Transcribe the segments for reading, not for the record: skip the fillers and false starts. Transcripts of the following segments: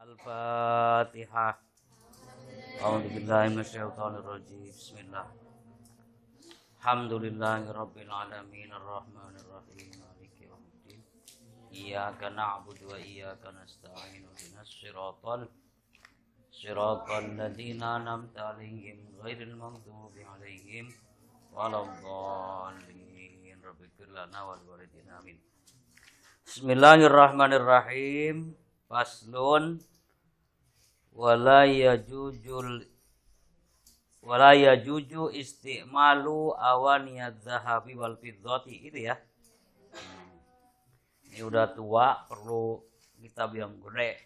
Al-Fatihah. A'udzubillahi minasyaitonirrajim. Bismillah. Alhamdulillahirabbil alamin arrahmanir rahim maliki yaumiddin. Iyyaka na'budu wa iyyaka nasta'in. Ihdinas siratal ladzina an'amta 'alaihim ghairil maghdubi 'alaihim waladdallin. Rabbighfir lana wa liwalidayna amin. Bismillahirrahmanirrahim. Faslun wala yajuju isti'malu awaniyadz zahabi wal fiddati. Itu ya. Ini udah tua, perlu kitab yang gede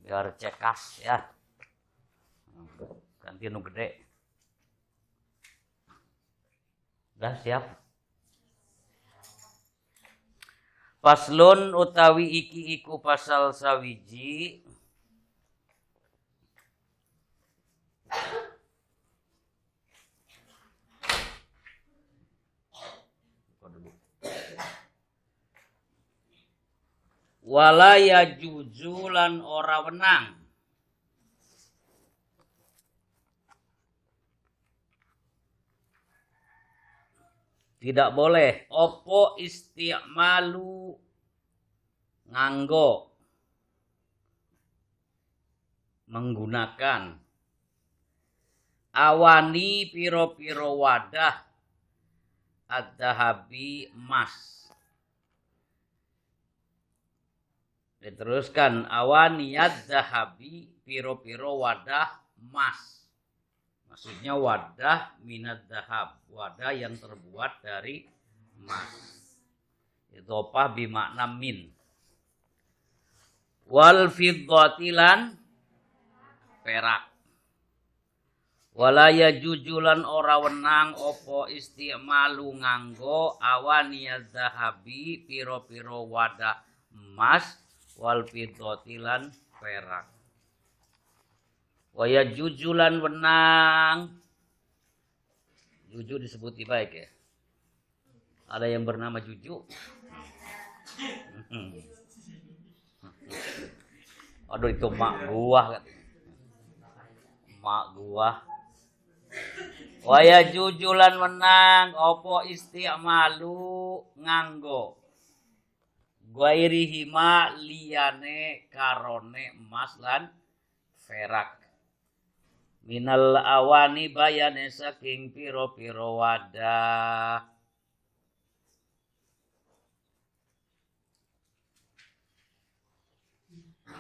biar cekas ya. Ganti nu gede. Udah siap? Faslun utawi iki iku pasal sawiji wala yajuzu lan ora wenang tidak boleh opo isti'malu nganggo menggunakan awani piro-piro wadah adzahabi emas. Diteruskan awani adzahabi piro-piro wadah emas. Maksudnya wadah minad zahab, wadah yang terbuat dari emas. Idhofah bimakna min. Wal fiddati lan perak. Wala yajujulan ora wenang opo isti'malu nganggo awaniyadz zahabi piro-piro wadah emas wal fiddati lan perak. Waya jujulan wenang. Juju disebuti baik ya. Ada yang bernama Juju. Aduh itu mak gua. Mak gua. Waya jujulan wenang opo isti'malu nganggo. Ghairihima liyane karone emas lan perak. Minal awani bayane saking piro-piro wadah.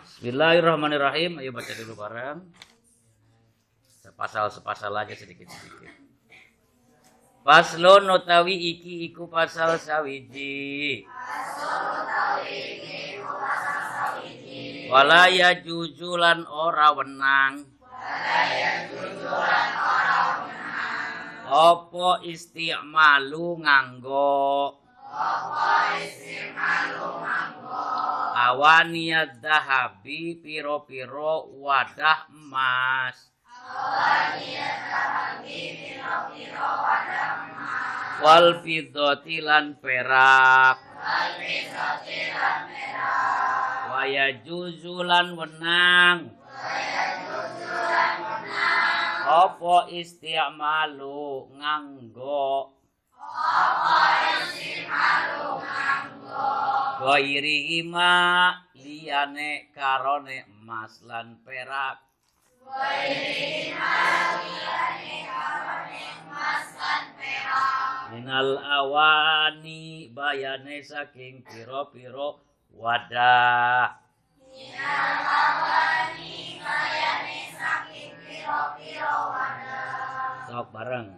Bismillahirrahmanirrahim. Ayo baca dulu bareng. Sepasal aja sedikit-sedikit. Faslun utawi iki iku pasal sawiji. Wala yajujulan ora wenang. Opo isti'malu nganggo awaniyadz zahabi piro-piro wadah emas. Wal fiddati lan perak. Waya juzulan wenang. Opo isti'malu nganggo ghairihima liyane karone emas lan perak. Minal awani bayane saking piro-piro wadah. Sok bareng.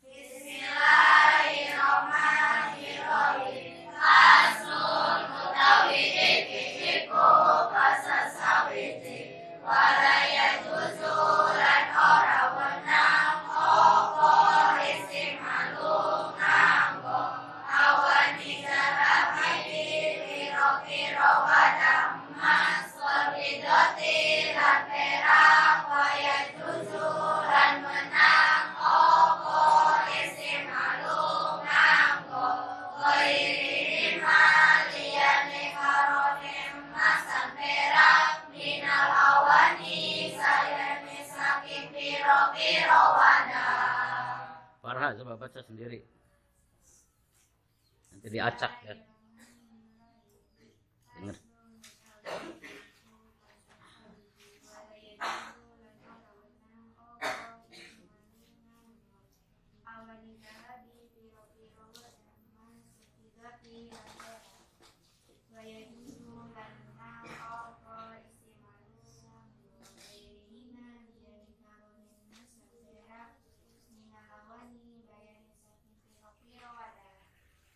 Bismillahirrahmanirrahim. Faslun utawi iki iku pasal sawiji. Wala yajuzu lan ora wenang opo isti'malu nganggo awani zahabi piro-piro wadah emas wal fiddati lan perak. Waya juzu lan menang opo Baca, coba baca sendiri. Nanti diacak ya. Dengar.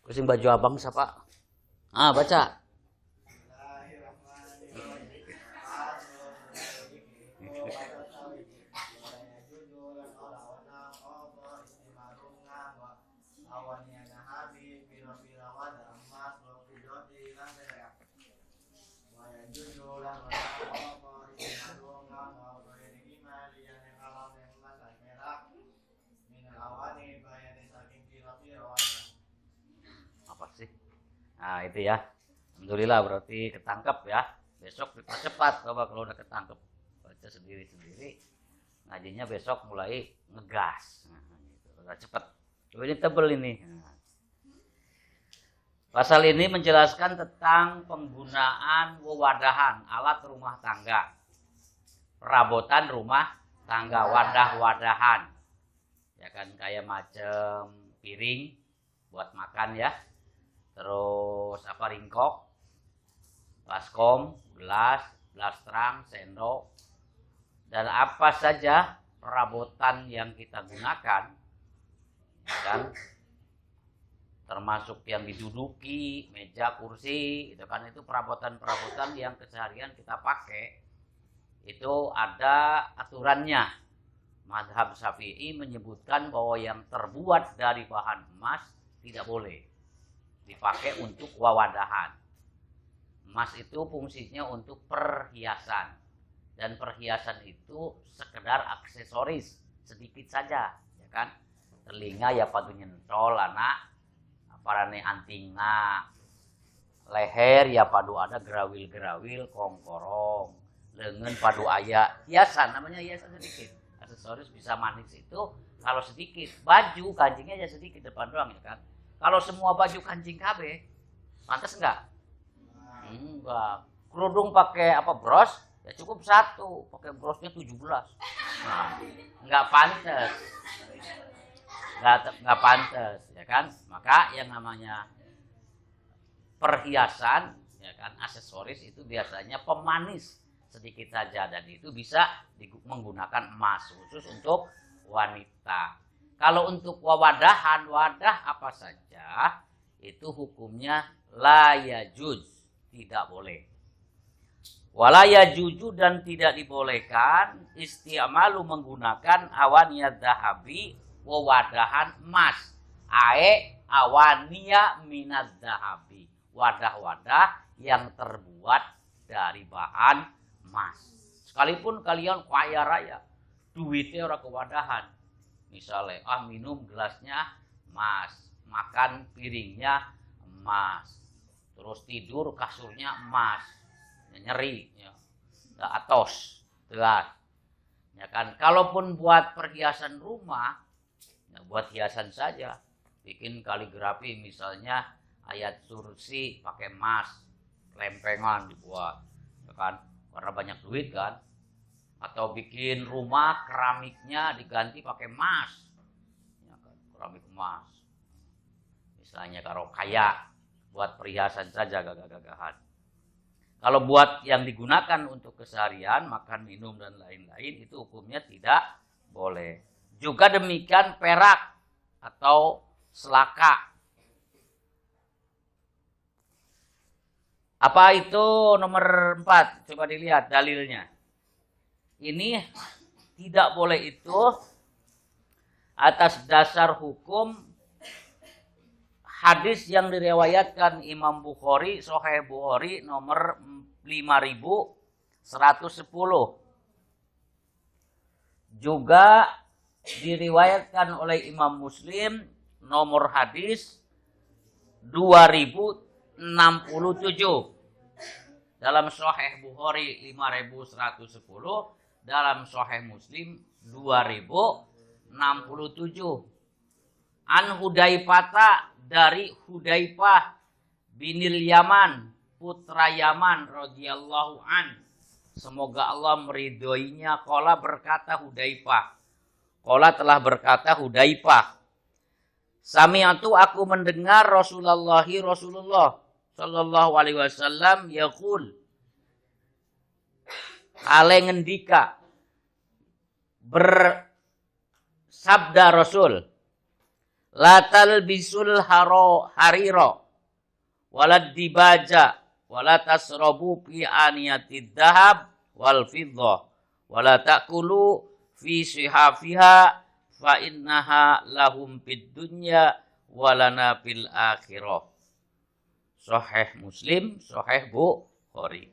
Kucing baju abang siapa? Baca. Apa sih? Nah itu ya. Alhamdulillah berarti ketangkep ya. Besok dipercepat coba kalau udah ketangkep. Baca sendiri-sendiri. Ngajinya besok mulai ngegas. Nah, gitu. Udah cepet. Ini tebel ini. Pasal ini menjelaskan tentang penggunaan wewadahan alat rumah tangga. Perabotan rumah tangga, wadah-wadahan. Ya kan kayak macam piring buat makan ya. Terus ringkok, baskom, gelas terang, sendok, dan apa saja perabotan yang kita gunakan, kan, termasuk yang diduduki, meja, kursi, itu kan itu perabotan-perabotan yang keseharian kita pakai, itu ada aturannya. Mazhab Syafi'i menyebutkan bahwa yang terbuat dari bahan emas tidak boleh dipakai untuk wawadahan. Emas itu fungsinya untuk perhiasan. Dan perhiasan itu sekedar aksesoris sedikit saja, ya kan? Telinga ya padu nyentol anak, parane antingna, leher ya padu ada gerawil-gerawil kongkorong, lengan padu aya hiasan, namanya hiasan sedikit. Aksesoris bisa manis itu kalau sedikit. Baju kancingnya aja sedikit depan doang, ya kan? Kalau semua baju kancing KB, pantas enggak? Enggak. Kerudung pakai bros? Ya cukup satu, pakai brosnya 17. Nah, enggak pantas. Enggak pantas, ya kan? Maka yang namanya perhiasan, ya kan, aksesoris itu biasanya pemanis sedikit saja, dan itu bisa menggunakan emas khusus untuk wanita. Kalau untuk wawadahan, wadah apa saja itu hukumnya la yajuz, tidak boleh. Wala yajuju, dan tidak dibolehkan isti'malu menggunakan awaniyat dahabi, wawadahan emas. Awaniya minad dahabi, wadah-wadah yang terbuat dari bahan emas. Sekalipun kalian kaya raya, duitnya orang kewadahan. Misalnya, minum gelasnya emas, makan piringnya emas, terus tidur kasurnya emas, nyeri, ya, atos, telat, ya kan. Kalaupun buat perhiasan rumah, ya buat hiasan saja, bikin kaligrafi misalnya ayat kursi pakai emas, lempengan dibuat, ya kan, karena banyak duit kan. Atau bikin rumah keramiknya diganti pakai emas, ya kan, keramik emas. Misalnya kalau kaya buat perhiasan saja gagah-gagahan. Kalau buat yang digunakan untuk keseharian, makan, minum dan lain-lain, itu hukumnya tidak boleh. Juga demikian perak atau selaka. Apa itu nomor 4? Coba dilihat dalilnya. Ini tidak boleh itu atas dasar hukum hadis yang diriwayatkan Imam Bukhari, Sahih Bukhari nomor 5110. Juga diriwayatkan oleh Imam Muslim nomor hadis 2067. Dalam Sahih Bukhari 5110, dalam Sahih Muslim 2067. An Hudaifata dari Hudaifah binil Yaman, putra Yaman radhiyallahu an. Semoga Allah meridhoinya. Qala berkata Hudaifah. Qala telah berkata Hudaifah. Sami'atu aku mendengar Rasulullah sallallahu alaihi wasallam yaqul. Ale ngendika bersabda Rasul, la talbisul hariro walad dibaja wala tasrabu fi aniyatid dahab wal fiddah wala ta'kulu fi sihafiha fa innaha lahum fid dunya walana fil akhirah. Sahih Muslim, Sahih Bukhari.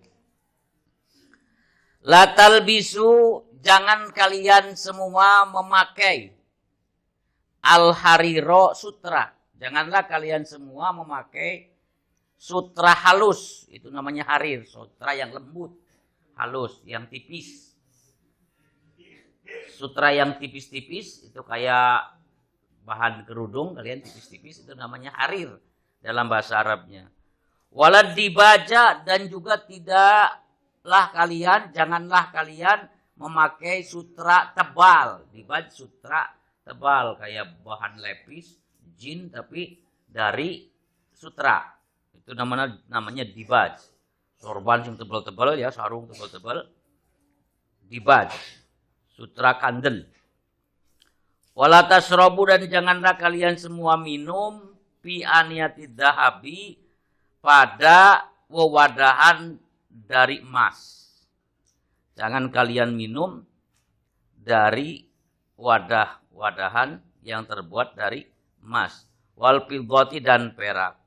La talbisu, jangan kalian semua memakai al-hariro sutra. Janganlah kalian semua memakai sutra halus. Itu namanya harir. Sutra yang lembut, halus, yang tipis. Sutra yang tipis-tipis itu kayak bahan kerudung. Kalian tipis-tipis itu namanya harir dalam bahasa Arabnya. Walad dibaja, dan juga janganlah kalian memakai sutra tebal. Dibaj sutra tebal kayak bahan lepis, jin tapi dari sutra. Itu namanya dibaj. Sorban yang tebal-tebal ya, sarung tebal-tebal. Dibaj. Sutra kandel. Wala tasrabu, dan janganlah kalian semua minum fi aniyatid dahabi, pada wewadahan dari emas. Jangan kalian minum dari wadah-wadahan yang terbuat dari emas. Wal fiddati, dan perak.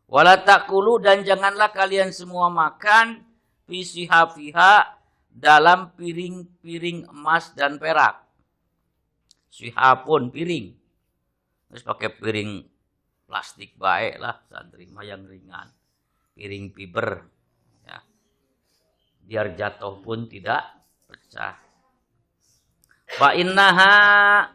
Wala ta'kulu, dan janganlah kalian semua makan fi sihafiha, dalam piring-piring emas dan perak. Sihapun piring. Terus pakai piring plastik baik lah, santri mah yang ringan. Piring fiber. Ya. Biar jatuh pun tidak pecah. Fa innaha,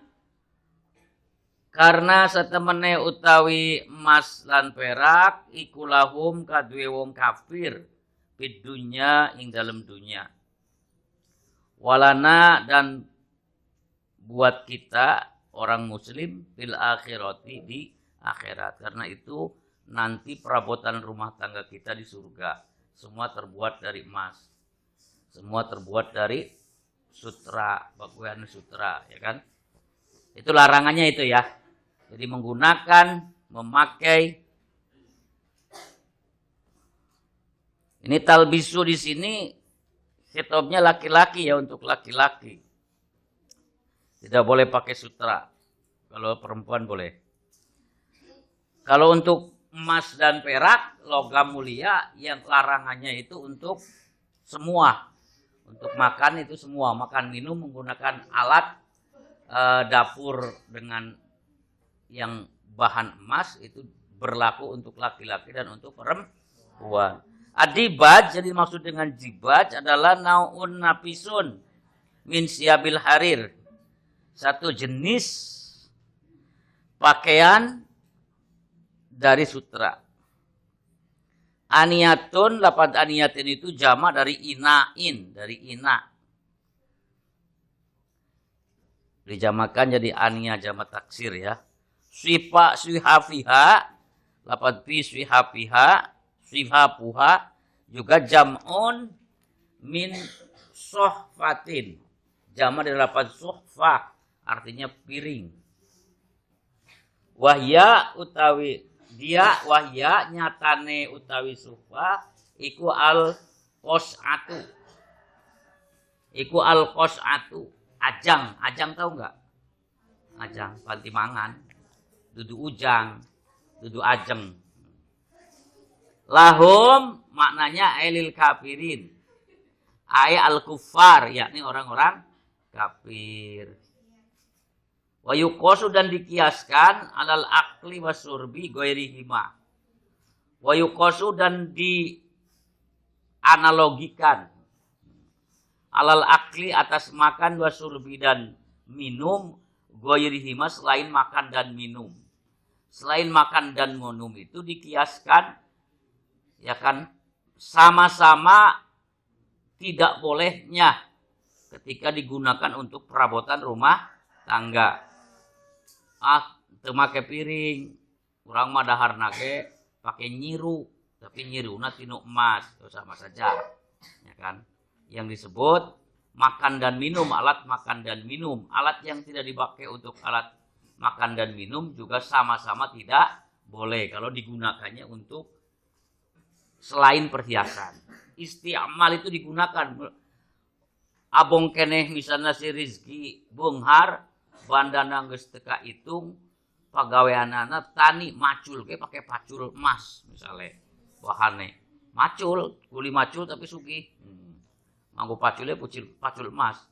karena satemene utawi emas lan perak iku lahum kaduwe wong kafir fid dunya, ing dalam dunya. Walana, dan buat kita orang muslim fil akhirati, di akhirat. Karena itu nanti perabotan rumah tangga kita di surga semua terbuat dari emas. Semua terbuat dari sutra, bakuan sutra, ya kan? Itu larangannya itu ya. Jadi memakai. Ini talbisu di sini hitobnya laki-laki ya, untuk laki-laki. Tidak boleh pakai sutra. Kalau perempuan boleh. Kalau untuk emas dan perak, logam mulia, yang larangannya itu untuk semua. Untuk makan itu semua. Makan minum menggunakan alat dapur dengan yang bahan emas itu berlaku untuk laki-laki dan untuk perempuan. Adibaj, jadi maksud dengan jibaj adalah naun nafisun min siabil harir. Satu jenis pakaian dari sutra. Aniyatun, lafaz aniyatin itu jamak dari inain, dari ina. Dijamakan jadi aniyah, jamak taksir ya. Swihafiha, lafaz fi swihafiha, swihapuha juga jam'un min sohfatin. Jamak dari lafaz sohfah, artinya piring. Wahya utawi dia, wahya nyatane utawi sufa iku al qas'atu. Iku al qas'atu, ajang. Ajang tahu enggak? Ajang panti mangan. Dudu ujang, dudu ajeng. Lahum maknanya ailil kafirin. Ay al kuffar, yakni orang-orang kafir. Wa yuqasu, dan dikiaskan alal akli wasurbi ghairihima. Wa yuqasu, dan dianalogikan alal akli atas makan wasurbi dan minum ghairihima selain makan dan minum. Selain makan dan minum itu dikiaskan ya kan sama-sama tidak bolehnya ketika digunakan untuk perabotan rumah tangga. Teu make piring, urang mah daharna ge pakai nyiru, tapi nyiruna tinu emas, itu sama saja. Ya kan? Yang disebut makan dan minum, alat makan dan minum, alat yang tidak dipakai untuk alat makan dan minum juga sama-sama tidak boleh kalau digunakannya untuk selain perhiasan. Isti'mal itu digunakan. Abong keneh misalnya si Rizki Bunghar bandana geus teu kahitung pagaweanana tani macul ge pakai pacul emas misalnya bahane macul kuli macul tapi sugih manggo paculnya pacul emas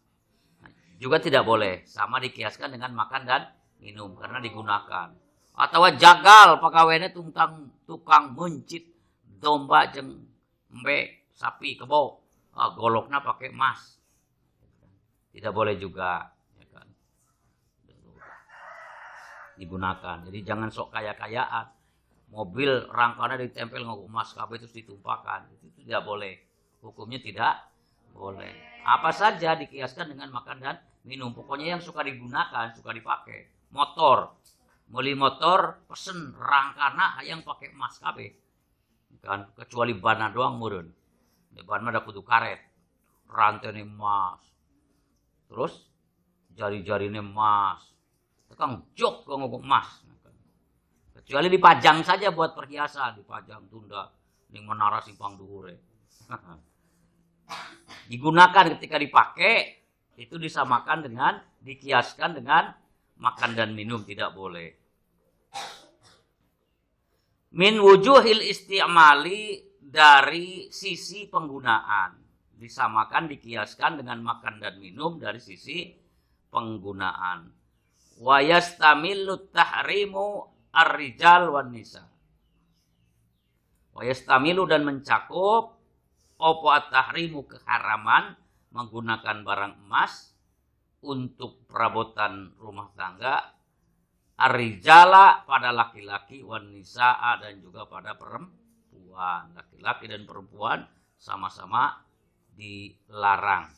nah, juga tidak boleh sama dikiaskan dengan makan dan minum karena digunakan atau jagal pagaweana tukang mencit domba jeung embe sapi kebo golokna pakai emas tidak boleh juga ya kan digunakan. Jadi jangan sok kaya-kayaan mobil rangkanya ditempel nganggo emas kabeh terus ditumpahkan itu tidak boleh, hukumnya tidak boleh. Apa saja dikiaskan dengan makan dan minum, pokoknya yang suka digunakan suka dipakai. Motor beli motor pesen rangkana yang pakai emas kabeh kan kecuali banna doang meureun. Ban mah da kudu karet. Rantene emas. Terus jari-jarine emas. Tukang jok ngomong emas. Kecuali dipajang saja buat perhiasan, dipajang tunda ning menara simpang dhuwure. Digunakan ketika dipakai itu disamakan dengan dikiaskan dengan makan dan minum tidak boleh. Min wujuhil isti'mali dari sisi penggunaan. Disamakan, dikiaskan dengan makan dan minum dari sisi penggunaan. Wa yastamilu tahrimu ar-rijal wan nisa. Wa yastamilu dan mencakup opo at-tahrimu keharaman menggunakan barang emas untuk perabotan rumah tangga. Ar-rijala pada laki-laki wan nisaa dan juga pada perempuan. Laki-laki dan perempuan sama-sama dilarang.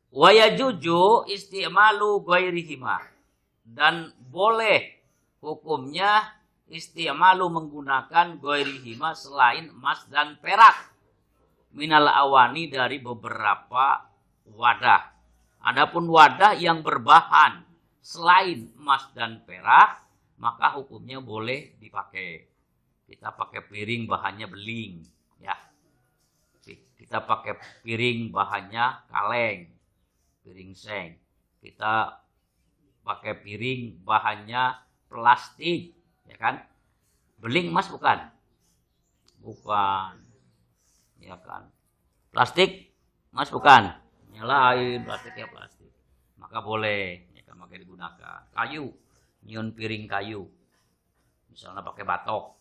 Wa yajuju isti'malu ghairihima dan boleh hukumnya isti'malu menggunakan ghairihima selain emas dan perak minal awani dari beberapa wadah. Adapun wadah yang berbahan selain emas dan perak, maka hukumnya boleh dipakai. Kita pakai piring bahannya beling, ya. Kita pakai piring bahannya kaleng, piring seng. Kita pakai piring bahannya plastik, ya kan? Beling emas bukan? Bukan, ya kan? Plastik emas bukan? Nyalain plastiknya plastik, maka boleh. Pakai digunakan kayu, nyun piring kayu, misalnya pakai batok,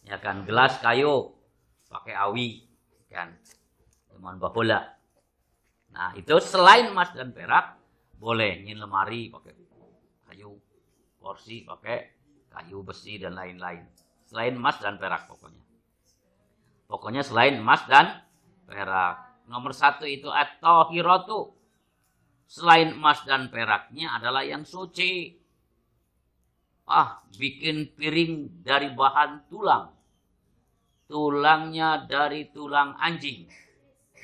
ya kan, gelas kayu, pakai awi, kan, teman babola. Nah itu selain emas dan perak boleh. Nyun lemari pakai kayu, kursi pakai kayu besi dan lain-lain. Selain emas dan perak pokoknya selain emas dan perak. Nomor 1 itu at-thahiratu. Selain emas dan peraknya adalah yang suci. Bikin piring dari bahan tulang. Tulangnya dari tulang anjing.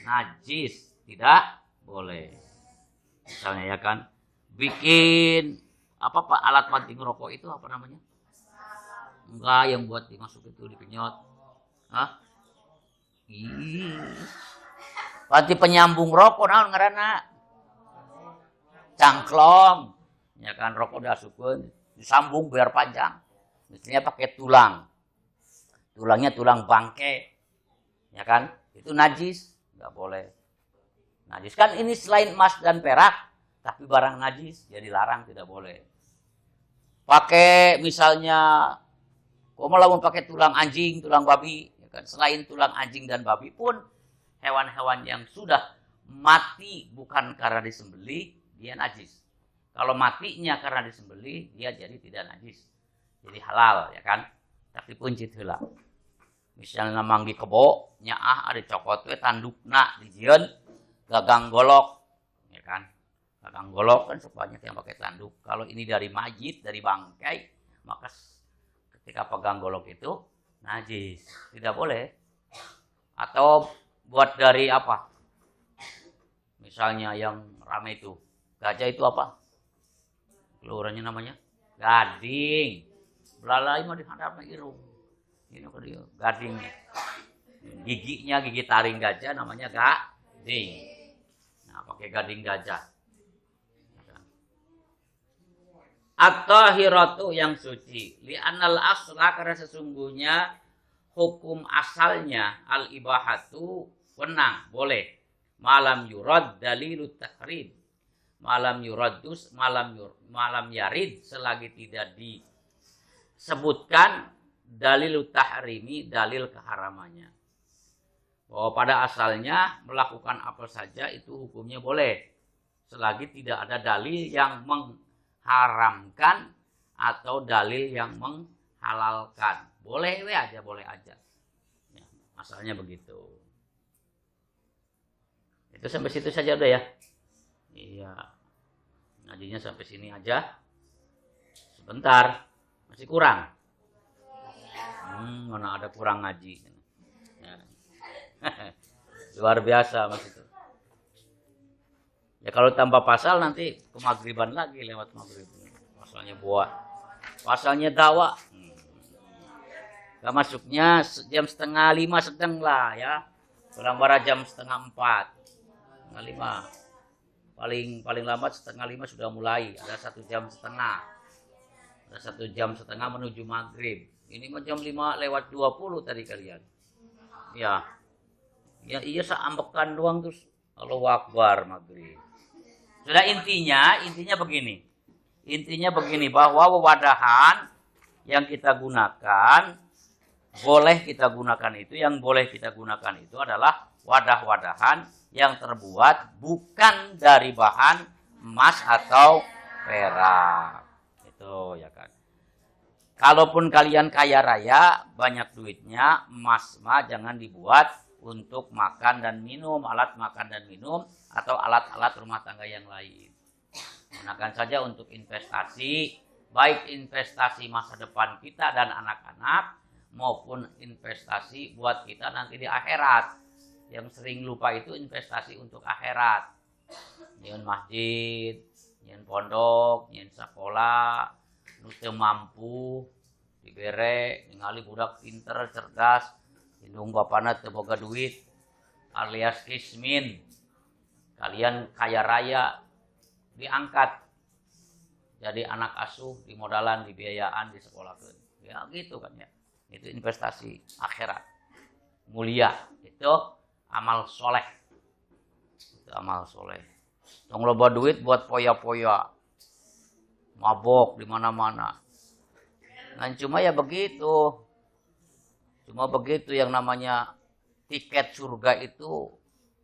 Najis, tidak boleh. Misalnya ya kan, bikin alat banting rokok itu apa namanya? Enggak, yang buat dimasuk itu dipenyot. Panti penyambung rokok naon ngaranna? Cangklong, ya kan, rokok diasupkeun, disambung biar panjang. Misalnya pakai tulang. Tulangnya tulang bangke. Ya kan? Itu najis, enggak boleh. Najis kan ini selain emas dan perak, tapi barang najis jadi larang, tidak boleh. Pakai misalnya lamun pakai tulang anjing, tulang babi, ya kan? Selain tulang anjing dan babi pun hewan-hewan yang sudah mati bukan karena disembelih dia najis. Kalau matinya karena disembelih, dia jadi tidak najis. Jadi halal, ya kan? Tapi punci heula. Misalnya manggi kebo, nyaah ada cokot we tandukna dijieun gagang golok, ya kan? Gagang golok kan banyak yang pakai tanduk. Kalau ini dari mayit, dari bangkai, maka ketika pegang golok itu najis, tidak boleh. Atau buat dari apa? Misalnya yang ramai itu, gajah itu apa? Keluarannya namanya gading. Belalai mah dihadapna irung. Ini kan dia gadingnya. Giginya gigi taring gajah namanya gading. Nah, pakai gading gajah. At-tahiratu yang suci. Li'annal asla karena sesungguhnya hukum asalnya al-ibahatu wenang, boleh. Malam yurad dalilut tahrim. Malam yuradus, malam yarid selagi tidak disebutkan dalil tahrimi, dalil keharamannya. Bahwa pada asalnya melakukan apa saja itu hukumnya boleh. Selagi tidak ada dalil yang mengharamkan atau dalil yang menghalalkan. Boleh aja, boleh aja. Ya, asalnya begitu. Itu sampai situ saja udah ya. Iya. Ngajinya sampai sini aja. Sebentar. Masih kurang. Mana ada kurang ngaji. Ya. Luar biasa Mas itu. Ya kalau tambah pasal nanti ke maghriban lagi lewat maghrib. Pasalnya buat. Pasalnya dakwah. Gak masuknya jam 4:30 sedang lah ya. Pulang bara jam 4:30. 4:30. Paling lambat 4:30 sudah mulai. Ada 1 jam setengah. Ada 1 jam setengah menuju maghrib. Ini mah jam 5:20 tadi kalian. Ya. Ya iya seambekan doang terus. Allahu Akbar maghrib. Sudah intinya begini. Intinya begini bahwa wewadahan yang kita gunakan boleh kita gunakan itu, yang boleh kita gunakan itu adalah wadah-wadahan yang terbuat bukan dari bahan emas atau perak. Itu ya kan. Kalaupun kalian kaya raya, banyak duitnya, emas mah jangan dibuat untuk makan dan minum, alat makan dan minum atau alat-alat rumah tangga yang lain. Gunakan saja untuk investasi, baik investasi masa depan kita dan anak-anak maupun investasi buat kita nanti di akhirat. Yang sering lupa itu investasi untuk akhirat. Nyeun masjid, nyeun pondok, nyeun sekolah, nu teu mampu dibere ningali budak pinter, cerdas, indung bapana teu boga duit alias kismin. Kalian kaya raya diangkat jadi anak asuh, dimodalan, dibiayaan, disekolahkeun. Ya gitu kan ya. Itu investasi akhirat. Mulia itu amal soleh. Itu amal soleh. Tong loba duit buat poya-poya. Mabok di mana-mana. Nah, cuma ya begitu. Cuma begitu yang namanya tiket surga itu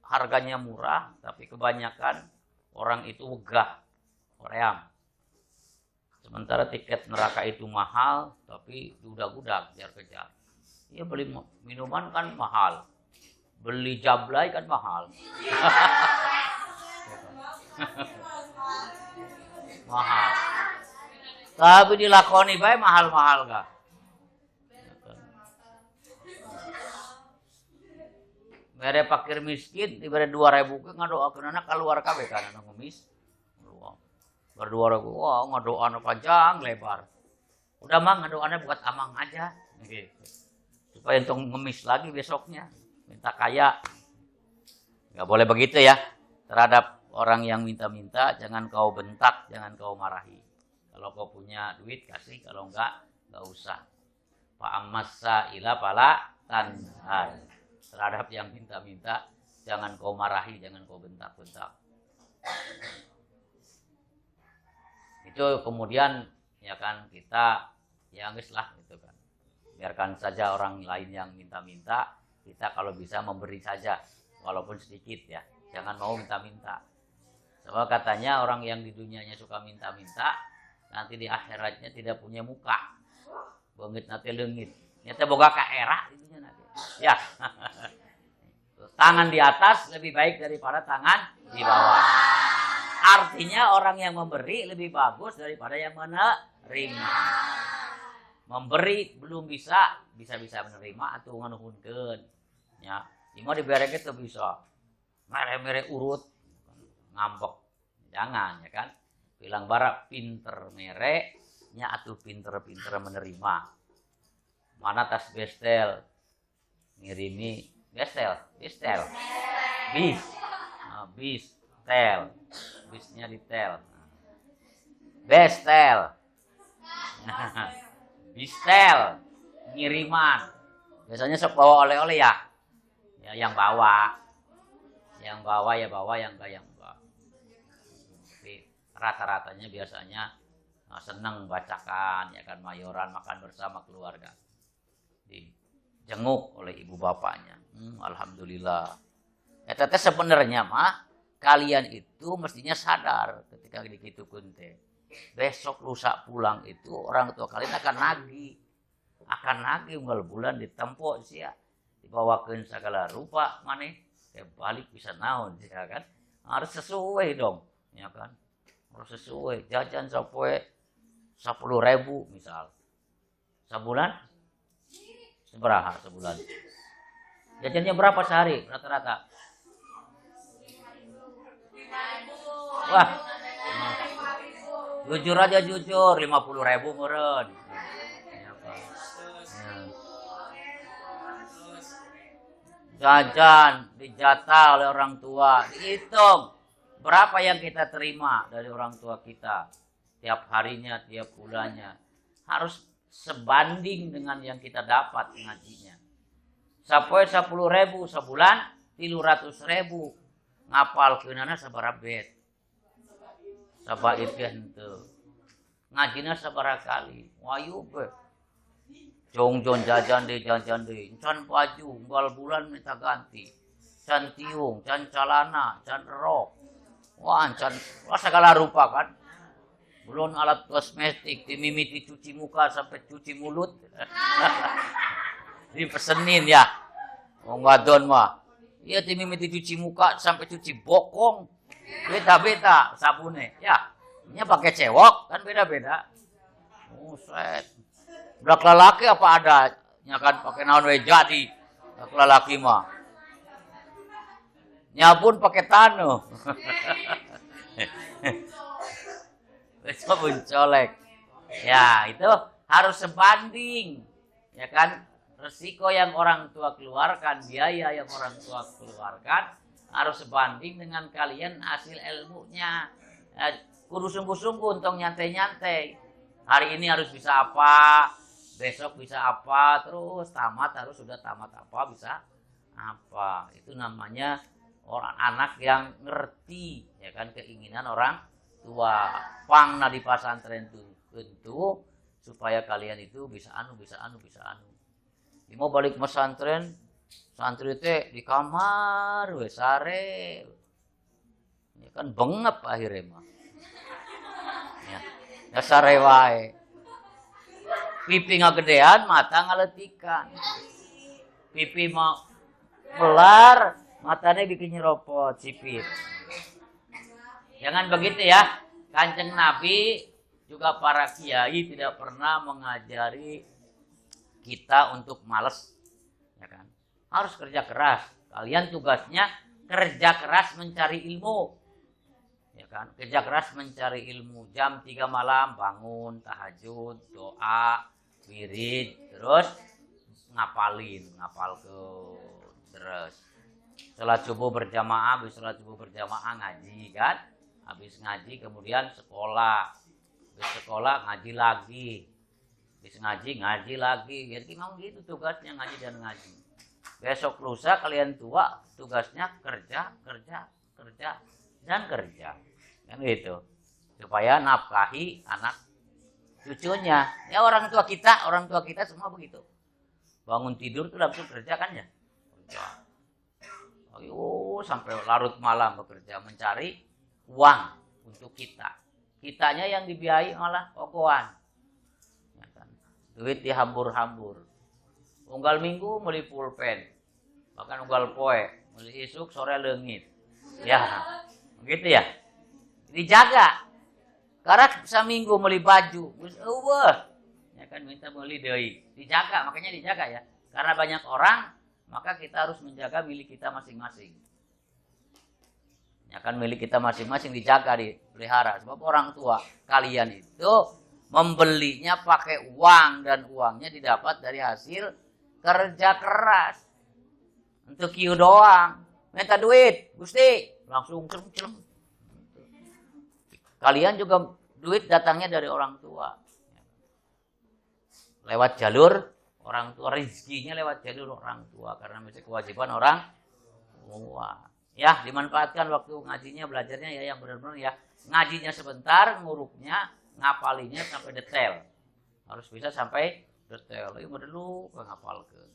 harganya murah, tapi kebanyakan orang itu wegah. Koream. Sementara tiket neraka itu mahal, tapi diudag-udag, kejar-kejar. Ya beli minuman kan mahal. Beli jablay kan mahal. Mahal. Tapi dilakoni bae mahal-mahal gak? Mere fakir miskin diberi 2.000 ke ngadoakeun anak keluar kabeh kana anu ngemis. Ber 2.000, wah ngadoana panjang lebar. Udah mah ngadoana buat amang aja gitu. Supaya entong ngemis lagi besoknya. Minta kaya. Enggak boleh begitu ya. Terhadap orang yang minta-minta jangan kau bentak, jangan kau marahi. Kalau kau punya duit kasih, kalau enggak usah. Fa ammassa ila pala tanhar. Terhadap yang minta-minta jangan kau marahi, jangan kau bentak-bentak. Itu kemudian ya kan kita ya geus lah gitu kan. Biarkan saja orang lain yang minta-minta, kita kalau bisa memberi saja walaupun sedikit ya. Jangan mau minta-minta. Sebab katanya orang yang di dunianya suka minta-minta, nanti di akhiratnya tidak punya muka. Bengit nanti leungit. Nyata boga ka era di dunia nanti. Ya. Tangan di atas lebih baik daripada tangan di bawah. Artinya orang yang memberi lebih bagus daripada yang menerima. Memberi belum bisa menerima atau nganuhunkeun. Ya, imah dibere teu bisa. Mere-mere urut ngambek. Jangan ya kan. Bilang bara pinter mere nya atuh pinter-pinter menerima. Mana tas bestel ngirimi bestel. Bis. Tel. Bisnya di tel. Bestel. Bistel. Ngiriman. Biasanya sok bawa oleh-oleh ya. Ya yang bawa. Yang bawa ya bawa, yang enggak yang enggak. Tapi rata-ratanya biasanya senang bacakan ya kan, mayoran makan bersama keluarga. Dijenguk oleh ibu bapaknya. Alhamdulillah. Ya teteh sebenarnya mah kalian itu mestinya sadar ketika dikitukeun teh. Besok lusa pulang itu orang tua kalian akan nagih unggal bulan ditempo sia. Dibawakeun segala rupa maneh balik bisa naon ya kan. Harus sesuai dong ya kan. Harus sesuai. Jajan sapoe 10.000 misal. Sebulan seberapa sebulan? Jajannya berapa sehari rata-rata? Wah, jujur aja jujur, 50.000 meureun. Jajan dijatah oleh orang tua, dihitung berapa yang kita terima dari orang tua kita tiap harinya, tiap bulannya, harus sebanding dengan yang kita dapat ngajinya. Sapoe 10.000 sebulan 300.000 ngapalkeunana sabaraha bet. Sabait ge henteu. Ngajina sabaraha kali. Wayu be. Jongjon jajan deui. Can baju unggal bulan minta ganti. Can tiung, can calana, can rok. Wah, segala rupa kan. Belum alat kosmetik, dimimiti cuci muka sampai cuci mulut. Dipesenin ya. Wong wadon mah. Iya dimimiti cuci muka sampai cuci bokong. Beda-beda sabune. Ya. Nya pakai cewek kan beda-beda. Buset. Budak lelaki apa ada? Nya kan pakai naon we jadi. Budak lelaki mah. Nya pun pakai tanu. Itu colek. Ya, itu harus sebanding. Ya kan? Resiko yang orang tua keluarkan, biaya yang orang tua keluarkan harus sebanding dengan kalian hasil ilmunya. Kudu sungguh-sungguh untuk nyantai-nyantai. Hari ini harus bisa apa, besok bisa apa, terus sudah tamat apa, bisa apa. Itu namanya orang anak yang ngerti ya kan keinginan orang tua. Pangna di pesantren tentu supaya kalian itu bisa anu. Mau balik pesantren, santri teh di kamar we sare. Ya kan bengep akhirnya mah. Ya sare wae. Pipi ngagedean, mata ngaletikan. Pipi mah melar, matanya bikin nyeropot sipit. Jangan begitu ya. Kanjeng Nabi juga para kiai tidak pernah mengajari kita untuk malas, ya kan? Harus kerja keras. Kalian tugasnya kerja keras mencari ilmu, ya kan? Kerja keras mencari ilmu. Jam 3 malam bangun, tahajud, doa, wirid, terus ngapalkeun. Terus salat subuh berjamaah, ngaji kan? Habis ngaji kemudian sekolah. Habis sekolah ngaji lagi. Habis ngaji lagi. Jadi mau gitu tugasnya ngaji dan ngaji. Besok lusa kalian tua tugasnya kerja dan kerja. Kan gitu. Supaya nafkahi anak cucunya. Ya orang tua kita semua begitu. Bangun tidur tuh langsung kerja kan ya. Kerja. Ayo sampai larut malam bekerja mencari uang untuk kita. Kitanya yang dibiayai malah ogohan. Ya kan? Duit dihambur-hambur. Unggal minggu beli pulpen. Bahkan unggal poe. Beli isuk sore leungit. Ya, begitu ya. Dijaga. Karena seminggu beli baju. Ya kan minta beli deui. Dijaga, makanya dijaga ya. Karena banyak orang, maka kita harus menjaga milik kita masing-masing. Ya kan milik kita masing-masing dijaga, dipelihara. Sebab orang tua kalian itu membelinya pakai uang dan uangnya didapat dari hasil kerja keras. Untuk kieu doang. Minta duit, Gusti, langsung celem-celem. Kalian juga duit datangnya dari orang tua. Lewat jalur orang tua, rezekinya lewat jalur orang tua karena masih kewajiban orang tua. Ya, dimanfaatkan waktu ngajinya, belajarnya ya yang benar-benar ya. Ngajinya sebentar, ngurupnya, ngapalinya sampai detail. Harus bisa sampai detail. Ini dulu ngapalkeun.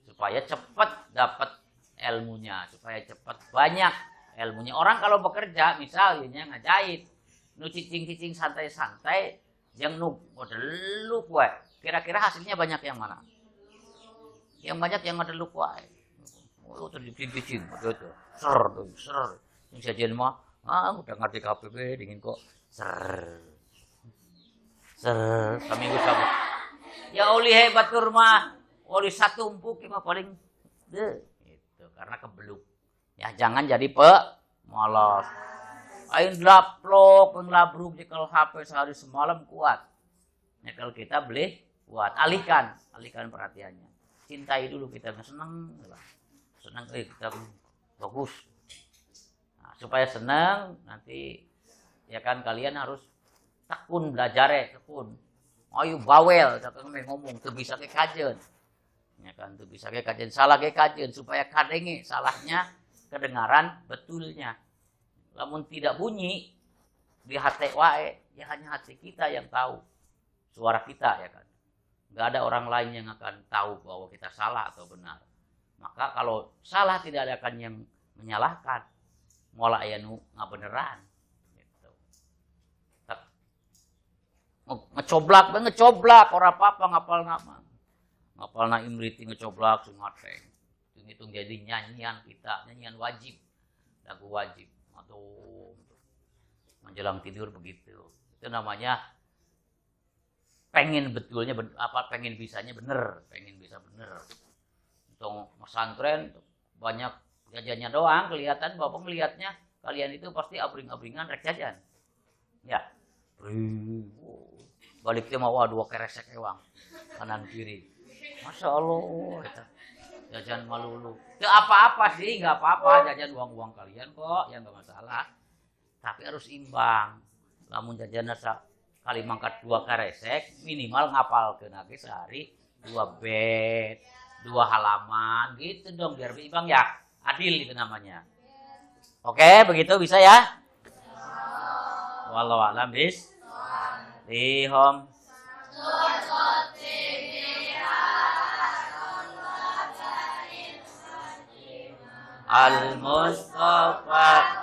Supaya cepat dapat ilmunya, supaya cepat banyak ilmunya. Orang kalau bekerja misalnya ngajahit, nu cicing-cicing santai-santai, yang nu dulu kue. Kira-kira hasilnya banyak yang mana? Yang banyak yang ada lu kue. Oh, tercicing-cicing, begitu. Ser. Yang sajian mah, udah ngerti KPP, dingin kok. Ser. Seminggu sama. Ya oli hebat mah, oli satu empuk mah paling deh. Itu karena kebeluk. Ya jangan jadi pemalas. Ain laplok, penglabruk jekal HP sehari semalam kuat. Ya kalau kita beli buat alihkan perhatiannya. Cintai dulu kita, senang kita bagus. Nah, supaya senang nanti ya kan kalian harus tekun belajar tekun. Ayo bawel, takkan ngomong teu bisa ke kajeun. Ya kan teu bisa ke kajeun, salah ke kajeun supaya kadenge salahnya kedengaran betulnya. Lamun tidak bunyi di hati wae, ya hanya hati kita yang tahu suara kita ya kan. Enggak ada orang lain yang akan tahu bahwa kita salah atau benar. Maka kalau salah tidak ada akan yang menyalahkan. Mola aya nu ngabeneran gitu. Ngecoblak ora apa-apa ngapal nama. Ngapalna imriti ngecoblak sungateng. Hitung jadi nyanyian kita, nyanyian wajib. Lagu wajib atau menjelang tidur begitu. Itu namanya pengen betulnya pengen bisanya bener, pengen bisa bener. Untuk pesantren banyak jajannya doang kelihatan, Bapak ngelihatnya kalian itu pasti abring-abringan rek jajan. Ya. Baliknya mau 2 keresek ewang kanan kiri. Masya Allah eta. Jajan malulu. Itu apa-apa sih, enggak apa-apa jajan uang-uang kalian kok, ya enggak masalah. Tapi harus imbang. Lamun jajanna kali mangkat 2 karesek, minimal ngapalkeun ge sehari 2 bait, 2 halaman gitu dong biar imbang ya. Adil itu namanya. Oke, begitu bisa ya? Wallahu a'lam bishawab. Al-Mustafa